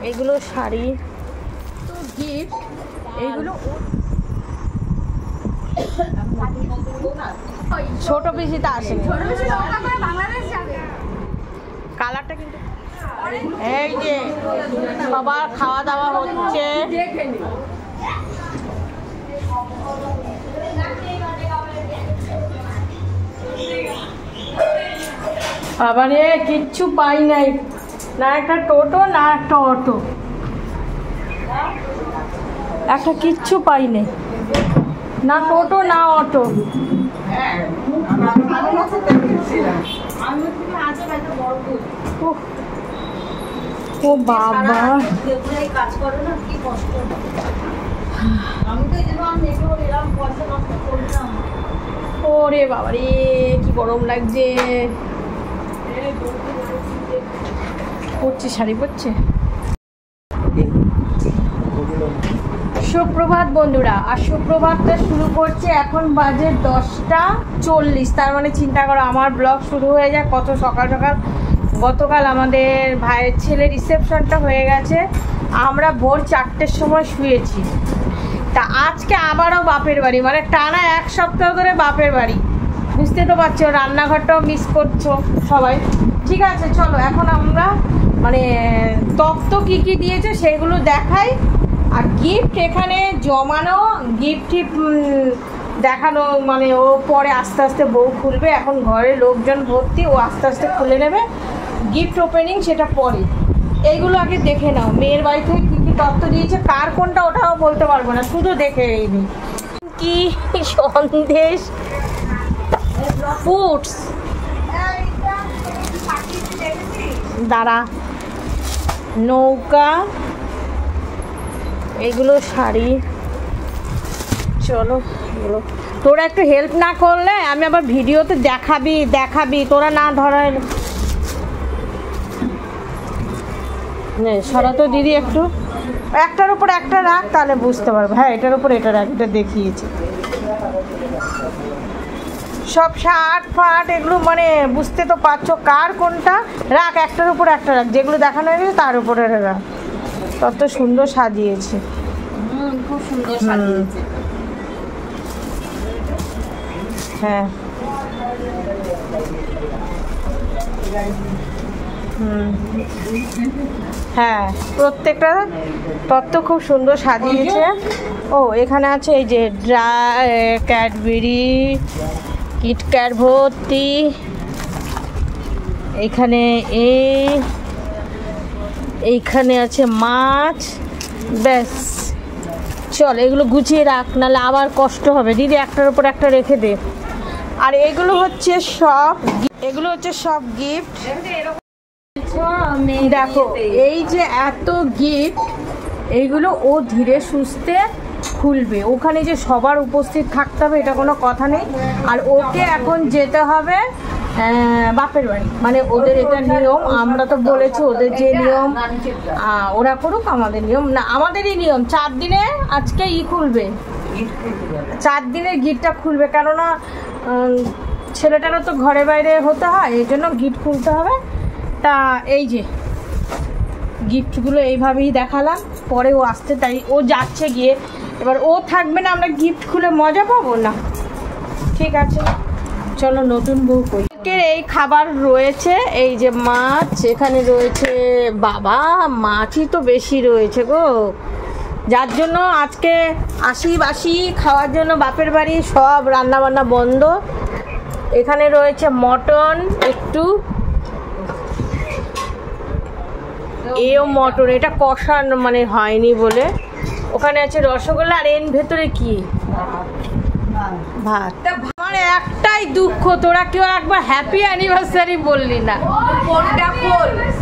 এগুলো শাড়ি তো গিফট, এইগুলো ছোট পিসিতে আসে কালারটা কিন্তু। এই যে সবার খাওয়া দাওয়া হচ্ছে, আবারে কিচ্ছু পাই নাই, না একটা টোটো না একটা অটো, একটা কিচ্ছু পাই নাই, না টোটো না অটো। ও বাবা, ওরে বাবা রে কি গরম লাগছে, পড়ছে শাড়ি পরছে। সুপ্রভাত বন্ধুরা, আর সুপ্রভাতটা শুরু করছে এখন বাজে 10:40। তার মানে চিন্তা করো আমার ব্লগ শুরু হয়ে যায় কত সকাল সকাল। গতকাল আমাদের ভাইয়ের ছেলে রিসেপশনটা হয়ে গেছে, আমরা ভোর 4টের সময় শুয়েছি। তা আজকে আবারও বাপের বাড়ি, মানে টানা 1 সপ্তাহ ধরে বাপের বাড়ি। বুঝতে তো পারছো, রান্নাঘরটাও মিস করছো সবাই। ঠিক আছে চলো এখন আমরা মানে তত্ত্ব কী কী দিয়েছে সেগুলো দেখাই, আর গিফট এখানে জমানো, গিফট দেখানো, মানে ও পরে আস্তে আস্তে বউ খুলবে, এখন ঘরে লোকজন ভর্তি, ও আস্তে আস্তে খুলে নেবে। গিফট ওপেনিং সেটা পরে, এইগুলো আগে দেখে নাও মেয়ের বাড়ি থেকে কী কী তত্ত্ব দিয়েছে, কার কোনটা ওটাও বলতে পারবো না, শুধু দেখে এই কি সন্দেশ, ফুডস, দাঁড়া, নৌকা, এগুলো শাড়ি। চলো এগুলো তোরা একটু হেল্প না করলে আমি আবার ভিডিওতে দেখাবি তোরা না ধরায়। সরা তো দিদি একটু, একটার উপর একটা রাখ তাহলে বুঝতে পারবো। হ্যাঁ এটার উপর এটা রাখ, এটা দেখিয়েছি। সব শার্ট ফাট এগুলো মানে বুঝতে তো পারছো কার কোনটা, রাখ একটার উপর একটা রাখ, যেগুলো দেখানো হয়েছে তার উপরে রাখ। তত সুন্দর সাজিয়েছে, খুব সুন্দর সাজিয়েছে। হ্যাঁ হ্যাঁ প্রত্যেকটা তত্ত্ব খুব সুন্দর সাজিয়েছে। ও এখানে আছে এই যে ড্রাই ক্যাডবেরি, কিটক্যাট ভর্তি, এখানে এইখানে আছে মাছ। ব্যাস চল এগুলো গুছিয়ে রাখ, নাহলে আবার কষ্ট হবে। দিদি একটার উপর একটা রেখে দে। আর এগুলো হচ্ছে সব গিফট। দেখো এই যে এত গিফট, এইগুলো ও ধীরে সুস্থে খুলবে, ওখানে যে সবার উপস্থিত থাকতে হবে এটা কোনো কথা নেই। আর ওকে এখন যেতে হবে বাপের বাড়ি, মানে ওদের এটা নিয়ম। আমরা তো বলেছি ওদের যে নিয়ম ওরা করুক, আমাদের নিয়ম না, আমাদেরই নিয়ম। 4 দিনে আজকে খুলবে, 4 দিনের গিফটটা খুলবে, কেননা ছেলেটারও তো ঘরে বাইরে হতে হয়, এই জন্য গিফট খুলতে হবে। তা এই যে গিফটগুলো এইভাবেই দেখালাম, পরে ও আসতে, তাই ও যাচ্ছে গিয়ে, এবার ও থাকবে না, আমরা গিফট খুলে মজা পাবো না। ঠিক আছে চলো নতুন বউ কই। এই খাবার রয়েছে, এই যে মাছ, এখানে রয়েছে, বাবা মাছই তো বেশি রয়েছে গো, যার জন্য আজকে বাসি খাওয়ার জন্য বাপের বাড়ি সব রান্না বান্না বন্ধ। এখানে রয়েছে মটন একটু, এও মটন, এটা কষান মানে হয়নি বলে। ওখানে আছে রসগোল্লা, আর এর ভেতরে কি ভাত। আমার একটাই দুঃখ, তোরা কেউ একবার হ্যাপি অ্যানিভার্সারি বললি না।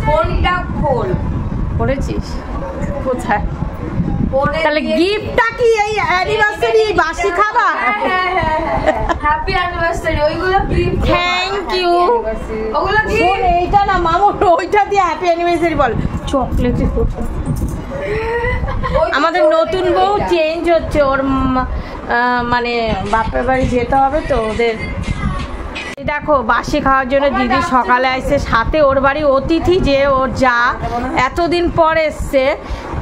ফোনটা খোল করেছিস কোথায়? তাহলে গিফটটা কি এই অ্যানিভার্সারি বাসি খাবার? হ্যাপি অ্যানিভার্সারি, ওইগুলো গিফট। Thank you. ওগুলো গিফট। এইটা না মামু, ওইটা দিয়ে হ্যাপি অ্যানিভার্সারি বল। চকলেট আমাদের নতুন বউ চেঞ্জ হচ্ছে, ওর মানে বাপের বাড়ি যেতে হবে তো ওদের। দেখো বাসি খাওয়ার জন্য দিদি সকালে আসছে, সাথে ওর বাড়ি অতিথি যে ওর যা এতদিন পর এসছে,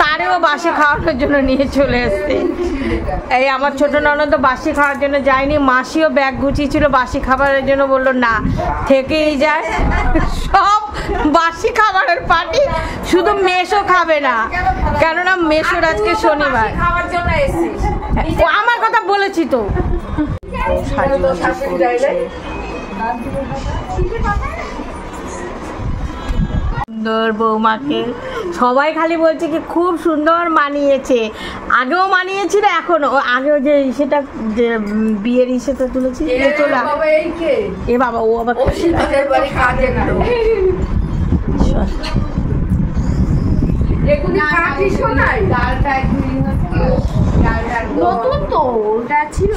তারেও বাসি খাওয়ানোর জন্য নিয়ে চলে এসছে। এই আমার ছোট ননদ বাসি খাওয়ার জন্য যায়নি, মাসিও ব্যাগ গুছিয়েছিল বাসি খাবারের জন্য, বললো না থেকেই যায়। সব বাসি খাবারের পার্টি, শুধু মেশো খাবে না, কেননা মেশোর আজকে শনিবার। খাওয়ার জন্য এসেছিস? ও আমার কথা বলেছি তো। সুন্দর বৌমাকে সবাই খালি বলছে কি খুব সুন্দর মানিয়েছে, আগেও মানিয়েছিল এখনো, আগেও যে সেটা যে বিয়ের ইসেটা তুলেছি এ বাবা, ও আবার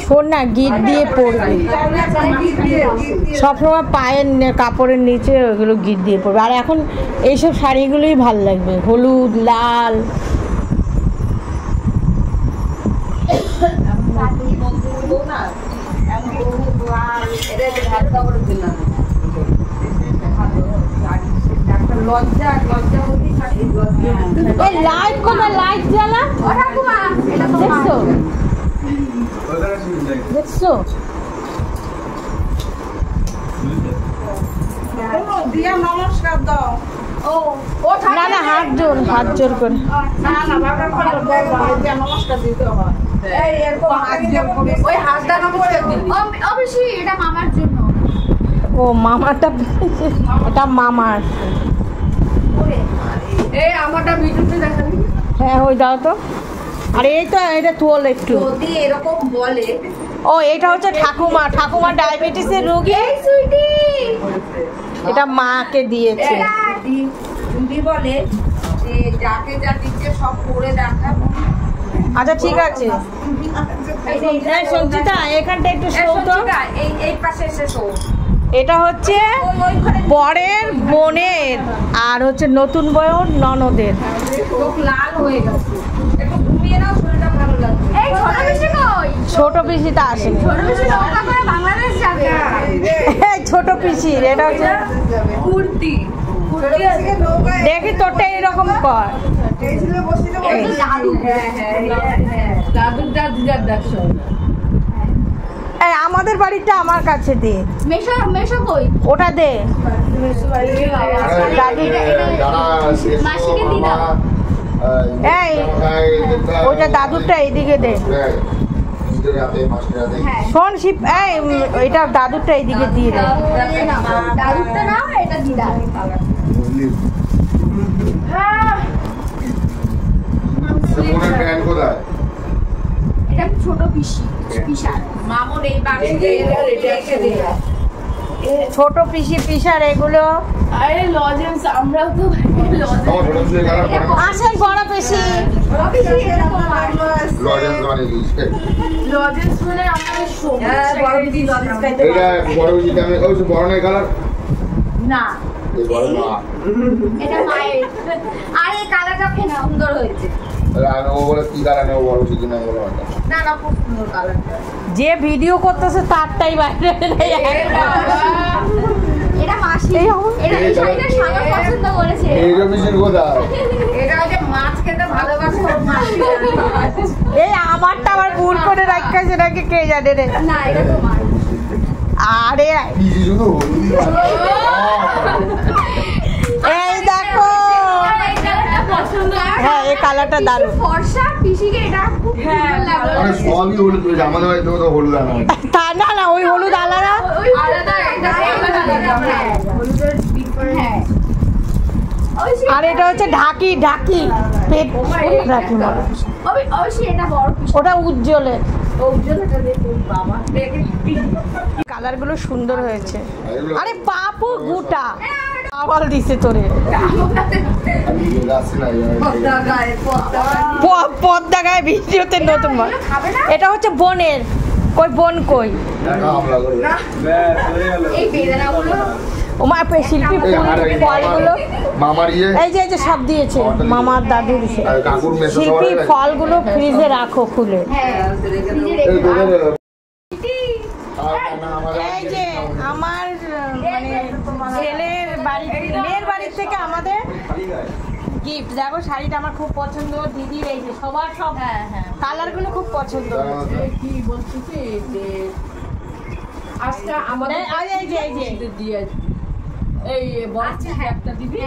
শোন না, গিট দিয়ে পড়বে সবসময় পায়ের কাপড়ের নিচে, ওইগুলো গিট দিয়ে পড়বে। আর এখন এইসব শাড়িগুলোই ভাল লাগবে, হলুদ লাল। লাইট কোথায়, লাইট জ্বালা দেখছো দেখছো? না না, হাত জোর করে। ও মামাটা, এটা মামার। হ্যাঁ ওই দাও তো। আর এই তো এটা তোল একটু, এরকম বলে। ও এটা হচ্ছে ঠাকুমা, ঠাকুমা ডায়াবেটিসের রোগী, এটা মাকে দিয়েছে। দিদি বলে যে যাকে যা দিচ্ছে সব করে দেখাবো। আচ্ছা ঠিক আছে, সঞ্চিতা এখানটা একটু শো তো। এই পাশে এসে শো। এটা হচ্ছে বরের বোনের, আর হচ্ছে নতুন বউর ননদের। লাল হয়ে গেছে, একটু ঘুমিয়ে নাও, শরীরটা ভালো লাগবে। এই ছোট পিসি কই? ছোট পিসিটা আসেনি, ছোট পিসি নৌকা করে বাংলাদেশ যাবে। এই ছোট পিসির এটা হচ্ছে কুর্তি। দেখি তোরটা এরকম কর। এই আমাদের বাড়িটা আমার কাছে দে, মেশো কই? ওটা দে। মাসিকে দি দাও। এই ওইটা দাদুরটা এইদিকে দে। শোন শিব, এই এটা দাদুরটা এইদিকে দিয়ে দে। দাদুরটা না, এটা দি দাও। এটা ছোট পিসি, পিসার মামুন এই বাক্সে রেখে দে। ছোট পিসি পিসার এগুলো। আরে লজেন্স, আমরাও তো আসেন বড় পিসি। লজেন্স মানে আমাদের বড় পিসি লজেন্স খাইতে এটা বড় পিসি আমি ওই বড় নাই কালার না, এই বড় মা, এটা মায়ের। আরে কালারটা খুব সুন্দর হয়েছে। আর ও বলে কি কালার নেই, ও বড় পিসি না বলে না না, খুব সুন্দর কালারটা। যে ভিডিও করতেছে তারটাই বাইরে। এটা মাসি, এটা এই শাড়িটা সাদা পছন্দ করেছে। এই পিসির কোথায়? এটা যে মাছ খেতে ভালোবাসে ওর মাসি। এই আমারটা আবার ভুল করে রাখছে নাকি কে জানে রে। না এটা তো মার। আরে পিসি শুধু এই দেখো, হ্যাঁ এই কালারটা দারুণ। ফর্সা পিসিকে এটা খুব সুন্দর লাগলো। মানে সবই হলুদ, আমাদের হয়তো তো হলুদ আনা হয়। তা না না, ওই হলুদ আলাদা, ওই আলাদা, এটা আলাদা। হলুদের ডিফারেন্ট। হ্যাঁ, আর এটা হচ্ছে ঢাকি, ঢাকি পেট ঢাকি বলে। অবশ্যই এটা বড় পিসি। ওটা উজ্জ্বলের। উজ্জ্বলটা দেখুন বাবা, দেখে কালার গুলো সুন্দর হয়েছে। আরে বাপু গুটা আওয়াল দিছে তোরে, পদ্মা গায়ে ভিডিওতে নতুন। এটা হচ্ছে বোনের, কই বোন কই? এই বেদানাগুলো ওমা শিল্পী ফলগুলো, মামার ইয়ে এই যে এই যে সব দিয়েছে মামার দাদুর। কাকুর মেসো শিল্পী ফলগুলো ফ্রিজে রাখো খুলে। হ্যাঁ, এই যে আমার মানে ছেলের মেয়ের বাড়ির থেকে আমাদের গিফট। দেখো শাড়িটা আমার খুব পছন্দ, দিদির এই যে সবার সব কালার গুলো খুব পছন্দ। কি বলছি যে আজকে আমাদের দিয়ে এই বড় একটা দিবি,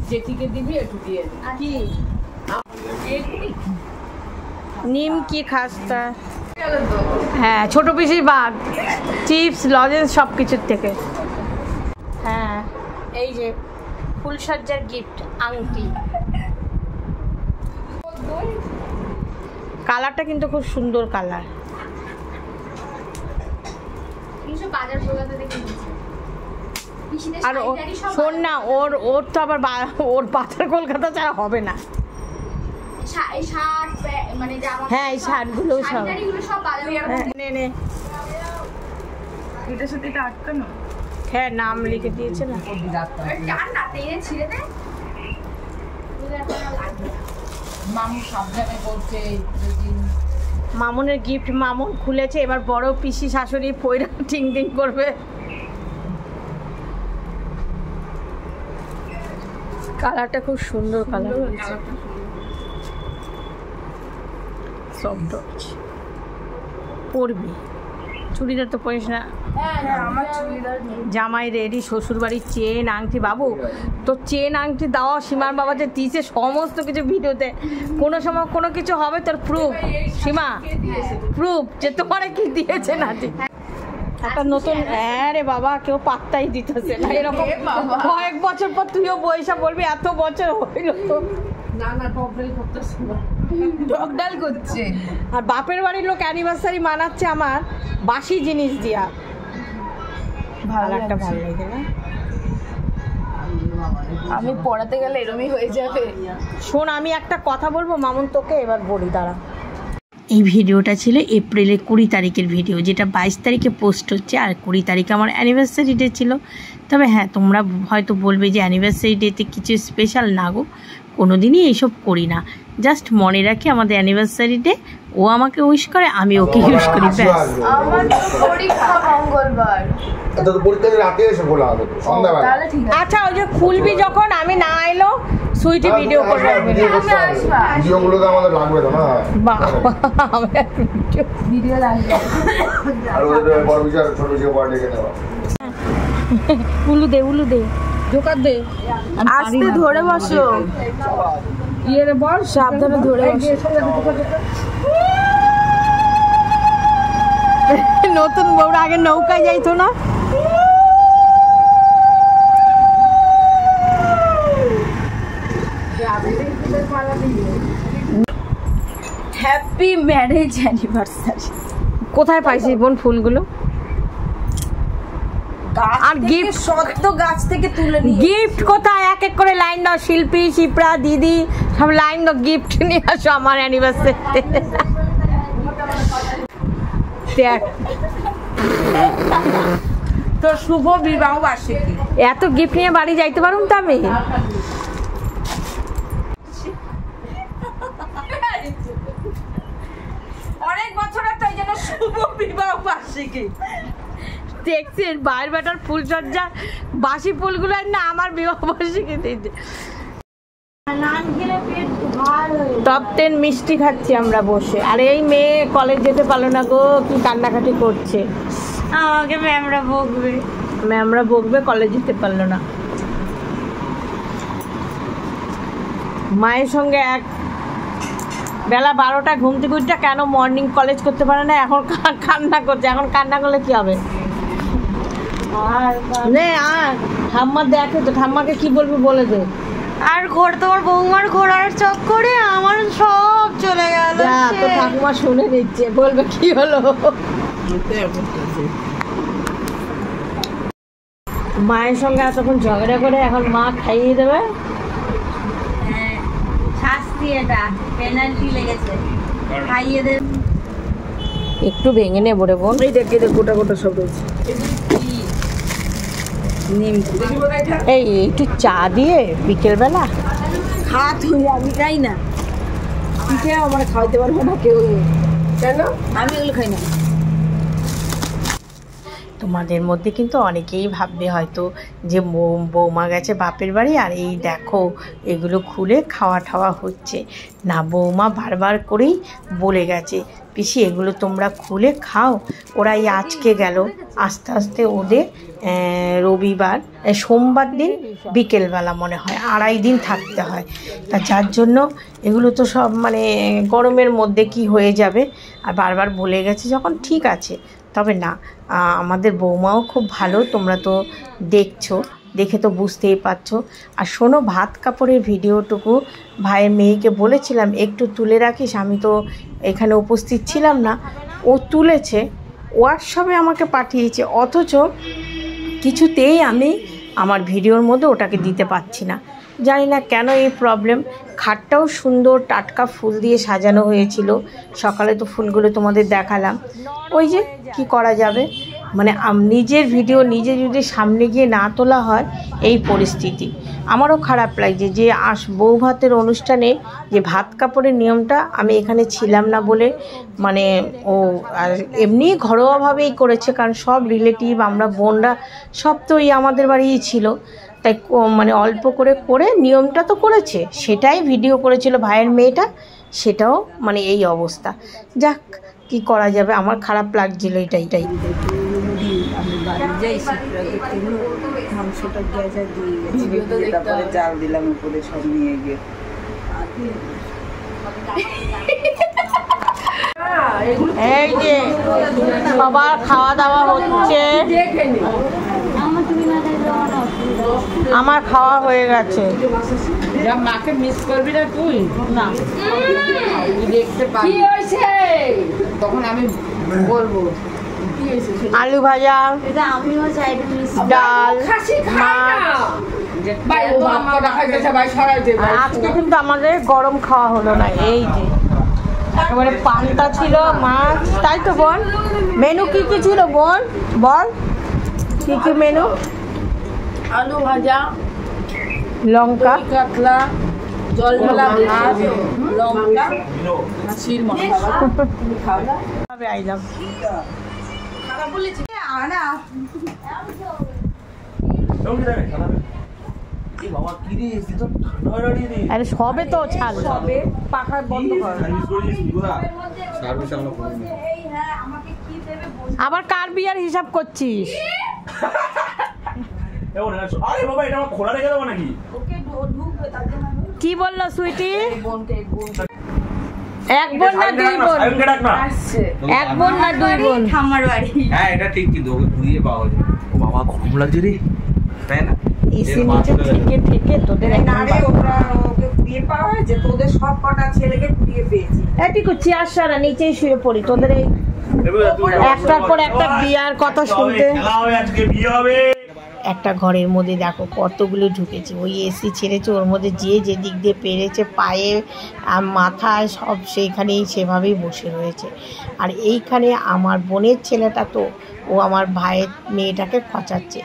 জেঠিকে দিবি, একটু দিয়ে কি নিমকি খাস্তা, হ্যাঁ ছোট পিসির বাঘ, চিপস লজেন্স সব কিছুর থেকে। হ্যাঁ এই যে ফুলসজ্জার গিফট আংটি, কালারটা কিন্তু খুব সুন্দর কালার। আর শোন না, ওর তো আবার ওর বাজার কলকাতা ছাড়া হবে না। হ্যাঁ এই শার্টগুলো সব নে এটার সাথে এটা আটকানো। হ্যাঁ নাম লিখে দিয়েছে না। মামু সাবধানে বলছে মামুনের গিফট মামুন খুলেছে, এবার বড় পিসি শাশুড়ি পয়রা টিং টিং করবে। কালারটা খুব সুন্দর কালার, সফট পরবি, চুড়িদার তো পরিস না। জামাই রেডি, শ্বশুর বাড়ির চেন আংটি। বাবু তোর চেন আংটি দেওয়া সীমার বাবা যে দিয়েছে সমস্ত কিছু ভিডিওতে, কোনো সময় কোনো কিছু হবে তোর প্রুফ, সীমা প্রুফ যে তোমার কি দিয়েছে না। একটা নতুন, হ্যাঁ রে বাবা কেউ পাত্তাই দিতেছে না। এরকম কয়েক বছর পর তুইও বৈশা বলবি এত বছর হইল তো না টপডাল করতেছে, টপডাল করছে। আর বাপের বাড়ির লোক অ্যানিভার্সারি মানাচ্ছে আমার বাসি জিনিস দিয়া। ভালো একটা ভালো লাগে না, আমি পড়াতে গেলে এরমই হয়ে যাবে। শোন আমি একটা কথা বলবো মামুন তোকে, এবার বলি দাঁড়া। এই ভিডিওটা ছিল এপ্রিলের 20 তারিখের ভিডিও, যেটা 22 তারিখে পোস্ট হচ্ছে। আর 20 তারিখে আমার অ্যানিভার্সারি ডে ছিল। তবে হ্যাঁ তোমরা হয়তো বলবে যে অ্যানিভার্সারি ডেতে কিছু স্পেশাল না গো, কোনো দিনই এইসব করি না। জাস্ট মনে রাখি আমাদের অ্যানিভার্সারি ডে, ও আমাকে উইশ করে আমি ওকে উইশ করি, ব্যাস। আচ্ছা ওই যে খুলবি যখন আমি না এলো সুইটি ভিডিও করবে, ভিডিওগুলো তো আমাদের লাগবে তো না, ভিডিও লাগবে। আর ওদের বড় বিচার ছোট ছোট বড় ডেকে নেওয়া। উলু দে জোকার দে, আস্তে ধরে বসো, ইয়ে বল সাবধানে ধরে বসো। নতুন বউরা আগে নৌকায় যাইতো না। Happy marriage anniversary. কোথায় পাইছিস বোন ফুলগুলো? আর গিফট সদ্য গাছ থেকে তুলে নিয়ে, গিফট কোথায়? এক এক করে লাইন দাও, শিল্পী শিপ্রা দিদি সব লাইন দাও, গিফট নিয়ে আসো আমার অ্যানিভার্সারি। দেখ তোর শুভ বিবাহ বার্ষিকী, এত গিফট নিয়ে বাড়ি যাইতে পারুম তো আমি। অনেক বছরের তো এই জন্য শুভ বিবাহ বার্ষিকী। দেখছিস বাইরের বেটার ফুলসজ্জা বাসি ফুলগুলো না আমার বিবাহ বার্ষিকী দিতে। টপ 10 মিষ্টি খাচ্ছি আমরা বসে। আর এই মেয়ে কলেজ যেতে পারলো না গো, কি কান্নাকাটি করছে। আমাকে ম্যামরা বকবে কলেজ যেতে পারলো না। মায়ের সঙ্গে এক বেলা 12টা ঘুম থেকে উঠটা কেন মর্নিং কলেজ করতে পারে না, এখন কান্না করছে। এখন কান্না করলে কি হবে? নে আর ঠাম্মা দেখে তো, ঠাম্মাকে কি বলবি বলে দে। আর তোমার বৌমার ঘোরার চক্করে আমার সব চলে গেল। তো ঠাকুমা শুনে নিচ্ছে, বলবে কি হলো। মায়ের সঙ্গে এতক্ষণ ঝগড়া করে এখন মা খাইয়ে দেবে। শাস্তি, এটা পেনাল্টি লেগেছে, খাইয়ে দে। একটু ভেঙে নেবো রে বোন। এই দেখে গোটা গোটা সব রয়েছে। এই একটু চা দিয়ে বিকেলবেলা খা তুই, আমি খাই না। পিঠে আমার খাওয়াতে পারবো না কেউ। কেন? আমি এগুলো খাই না। তোমাদের মধ্যে কিন্তু অনেকেই ভাববে হয়তো যে বৌমা গেছে বাপের বাড়ি আর এই দেখো এগুলো খুলে খাওয়া ঠাওয়া হচ্ছে না। বৌমা বারবার করেই বলে গেছে পিসি এগুলো তোমরা খুলে খাও। ওরাই আজকে গেল, আস্তে আস্তে ওদের রবিবার সোমবার দিন বিকেলবেলা মনে হয় 2.5 দিন থাকতে হয়। তা যার জন্য এগুলো তো সব মানে গরমের মধ্যে কি হয়ে যাবে, আর বারবার বলে গেছে যখন ঠিক আছে। তবে না, আমাদের বৌমাও খুব ভালো, তোমরা তো দেখছো, দেখে তো বুঝতেই পারছো। আর শোনো, ভাত কাপড়ের ভিডিওটুকু ভাইয়ের মেয়েকে বলেছিলাম একটু তুলে রাখিস, আমি তো এখানে উপস্থিত ছিলাম না, ও তুলেছে, হোয়াটসঅ্যাপে আমাকে পাঠিয়েছে, অথচ কিছুতেই আমি আমার ভিডিওর মধ্যে ওটাকে দিতে পারছি না। জানি না কেন এই প্রবলেম। খাটটাও সুন্দর টাটকা ফুল দিয়ে সাজানো হয়েছিল, সকালে তো ফুলগুলো তোমাদের দেখালাম। ওই যে কি করা যাবে, মানে নিজের ভিডিও নিজে যদি সামনে গিয়ে না তোলা হয় এই পরিস্থিতি। আমারও খারাপ লাগছে যে বউ ভাতের অনুষ্ঠানে যে ভাত কাপড়ের নিয়মটা আমি এখানে ছিলাম না বলে, মানে ও আর এমনি ঘরোয়াভাবেই করেছে, কারণ সব রিলেটিভ আমরা বোনরা সব তো এই আমাদের বাড়িই ছিল, তাই মানে অল্প করে করে নিয়মটা তো করেছে, সেটাই ভিডিও করেছিল ভাইয়ের মেয়েটা, সেটাও মানে এই অবস্থা। যাক, কি করা যাবে, আমার খারাপ লাগছিল এটাই। আমি বাড়ি যাই মাংসটা গ্যাসে দিয়ে তারপরে জাল দিলাম উপরে সব নিয়ে গিয়ে। এই যে সবার খাওয়া দাওয়া হচ্ছে, আমার খাওয়া হয়ে গেছে। মাকে মিস করবি না তুই? না, দেখতে পাবি কি হয়েছে তখন আমি বলবো। আলু ভাজা, ডাল, আজকে কিন্তু আমাদের গরম খাওয়া হলো না। এই যে একেবারে পান্তা ছিল, মাছ, তাই তো বোন? মেনু কি কি ছিল বোন, বল কি কি মেনু? আলু ভাজা, লঙ্কা, কাতলা, জল ঢালা ভাত, লঙ্কা, মাছের মশলা। আইলাম আরে সবে তো ছাড়, সবে পাখা বন্ধ কর। আবার কার বিয়ার হিসাব করছিস? কি বললো সুইটি? এক বোন না দুই বোন? এক বোন না দুই বোন? আমার বাড়ি। হ্যাঁ এটা ঠিক, কিন্তু ওকে ঘুরিয়ে পাওয়া যায়। ও বাবা গরম লাগছে রে, তাই না? এসি নিচে থেকে থেকে তোদের ওকে ঘুরিয়ে পাওয়া হয়েছে, তোদের সব কটা ছেলেকে ঘুরিয়ে পেয়েছি। এটিকু চেয়ার সারা নিচেই শুয়ে পড়ি, তোদের এই একটার পর একটা বিয়ার কথা শুনতে। আজকে বিয়ে হবে। একটা ঘরের মধ্যে দেখো কতগুলো ঢুকেছে, ওই এসি ছেড়েছে, ওর মধ্যে যে যেদিক দিয়ে পেরেছে পায়ে মাথায় সব সেইখানেই সেভাবেই বসে রয়েছে। আর এইখানে আমার বোনের ছেলেটা তো ও আমার ভাইয়ের মেয়েটাকে খচাচ্ছে।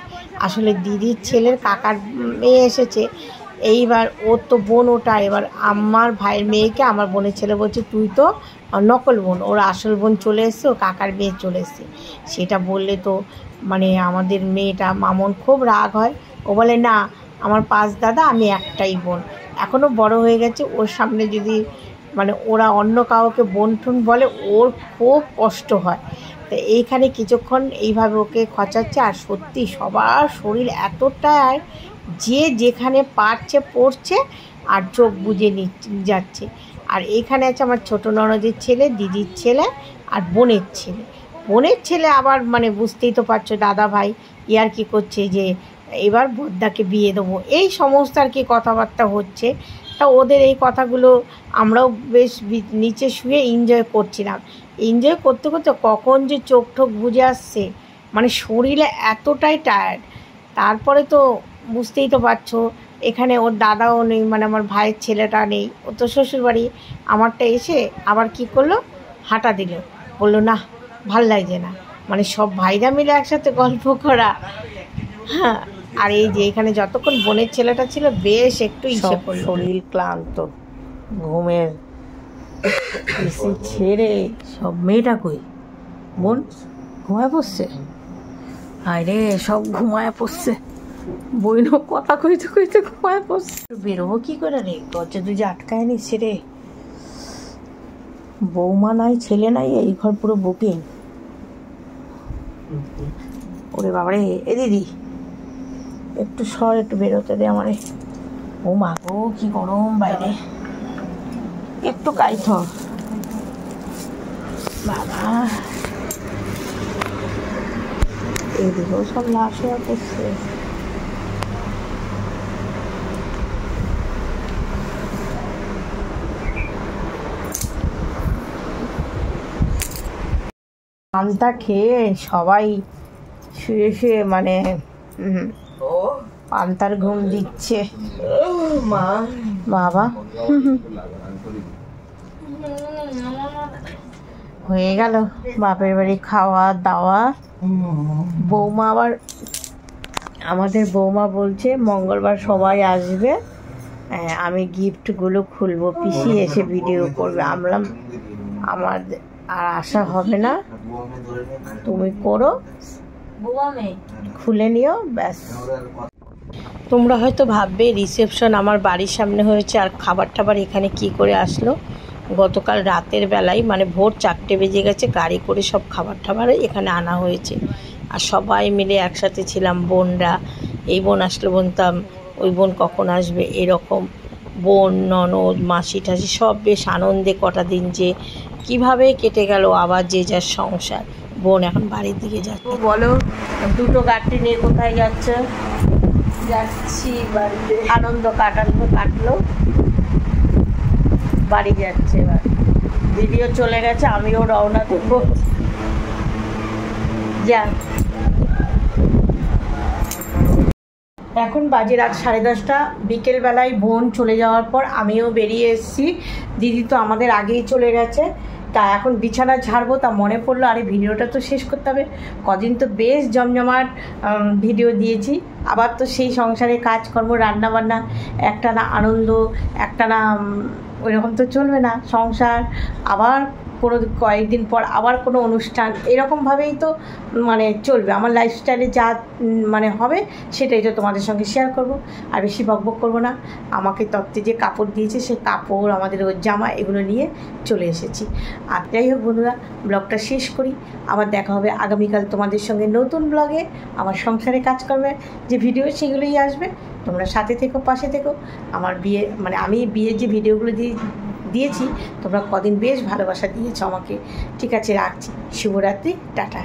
আসলে দিদির ছেলের কাকার মেয়ে এসেছে, এইবার ওর তো বোন ওটা, এবার আমার ভাইয়ের মেয়েকে আমার বোনের ছেলে বলছে তুই তো নকল বোন, ওর আসল বোন চলে এসছে, ও কাকার মেয়ে চলে এসছে। সেটা বললে তো মানে আমাদের মেয়েটা মামন খুব রাগ হয়, ও বলে না আমার পাঁচ দাদা, আমি একটাই বোন। এখনও বড় হয়ে গেছে, ওর সামনে যদি মানে ওরা অন্য কাউকে বোন টোন বলে ওর খুব কষ্ট হয়। তো এইখানে কিছুক্ষণ এইভাবে ওকে খচাচ্ছে, আর সত্যি সবার শরীর এতটাই যে যেখানে পারছে পড়ছে আর চোখ বুজে যাচ্ছে। আর এইখানে আছে আমার ছোটো ননদের ছেলে, দিদির ছেলে আর বোনের ছেলে। বোনের ছেলে আবার মানে বুঝতেই তো পারছো দাদা ভাই ইয়ার কি করছে যে এবার বদ্দাকে বিয়ে দেবো, এই সমস্ত আর কি কথাবার্তা হচ্ছে। তা ওদের এই কথাগুলো আমরাও বেশ নিচে শুয়ে এনজয় করছিলাম। এনজয় করতে করতে কখন যে চোখ ঠোক বুঝে আসছে, মানে শরীরে এতটাই টায়ার্ড। তারপরে তো বুঝতেই তো পারছো এখানে ওর দাদাও নেই, মানে আমার ভাইয়ের ছেলেটা নেই, ও তো শ্বশুরবাড়ি। আমারটা এসে আবার কি করলো, হাঁটা দিল, বললো না ভাল লাগছে না, মানে সব ভাইরা মিলে একসাথে গল্প করা। হ্যাঁ, আর এই যে এখানে যতক্ষণ বোনের ছেলেটা ছিল বেশ একটু ইচ্ছে করলো, শরীর ক্লান্ত, ঘুমের এসি ছেড়ে সব। মেয়েটা কই বোন? ঘুমায় বসছে? আরে সব ঘুমায় পড়ছে, বইনও কথা কইতে কইতে ঘুমায় পড়ছে। বেরোবো কি করে রে, দরজা দুজে আটকায় নিচ্ছে রে। বৌমা নাই, ছেলে নাই, এই ঘর পুরো বুকিং। ওরে বাবারে, এ দিদি একটু সর, একটু বেরোতে দে আমারে। ও মা গো কি গরম বাইরে, একটু কাইত বাবা। এদিকেও সব লাশ হয়ে পড়ছে। পান্তা খেয়ে সবাই শুয়ে শুয়ে মানে পান্তার ঘুম দিচ্ছে বাবা। হয়ে গেল বাপের বাড়ি খাওয়া দাওয়া। বৌমা আবার, আমাদের বৌমা বলছে মঙ্গলবার সবাই আসবে, আমি গিফটগুলো খুলবো, পিসি এসে ভিডিও করবে। আমলাম আমার আর আশা হবে না, তুমি করো, খুলে নিও ব্যাস। তোমরা হয়তো ভাববে রিসেপশন আমার বাড়ির সামনে হয়েছে আর খাবার টাবার এখানে কি করে আসলো। গতকাল রাতের বেলায় মানে ভোর 4টে বেজে গেছে, গাড়ি করে সব খাবার টাবার এখানে আনা হয়েছে। আর সবাই মিলে একসাথে ছিলাম, বোনরা, এই বোন আসলে বলতাম ওই বোন কখন আসবে, এরকম বোন ননদ মাসি টাসি সব বেশ আনন্দে কটা দিন যে কিভাবে কেটে গেল। আবার যে যার সংসার। বোন এখন বাড়ির দিকে যাচ্ছে। বলো, দুটো গাড়ি নিয়ে কোথায় যাচ্ছে? যাচ্ছি বাড়িতে, আনন্দ কাটলো, বাড়ি যাচ্ছে। এবার দিদিও চলে গেছে, আমিও রওনা দেবো। যা, এখন বাজে রাত 10:30। বিকেলবেলায় বোন চলে যাওয়ার পর আমিও বেরিয়ে এসেছি। দিদি তো আমাদের আগেই চলে গেছে, তা এখন বিছানা ঝাড়বো। তা মনে পড়লো আরে ভিডিওটা তো শেষ করতে হবে, কদিন তো বেশ জমজমাট ভিডিও দিয়েছি। আবার তো সেই সংসারে কাজকর্ম রান্নাবান্না, একটা না আনন্দ, একটা না ওইরকম তো চলবে না সংসার। আবার কোনো কয়েকদিন পর আবার কোনো অনুষ্ঠান, এরকমভাবেই তো মানে চলবে আমার লাইফস্টাইলে। যা মানে হবে সেটাই তো তোমাদের সঙ্গে শেয়ার করব। আর বেশি বকবক করবো না। আমাকে তত্ত্বে যে কাপড় দিয়েছে সেই কাপড়, আমাদের ওর জামা, এগুলো নিয়ে চলে এসেছি। আর যাই হোক বন্ধুরা, ব্লগটা শেষ করি। আবার দেখা হবে আগামীকাল তোমাদের সঙ্গে নতুন ব্লগে। আমার সংসারে কাজকর্মের যে ভিডিও সেগুলোই আসবে। তোমরা সাথে থেকো, পাশে থেকো। আমার বিয়ে মানে আমি বিয়ের যে ভিডিওগুলো দিয়েছি তোমরা কদিন বেশ ভালোবাসা দিয়েছো আমাকে। ঠিক আছে, রাখছি। শুভরাত্রি, টাটা।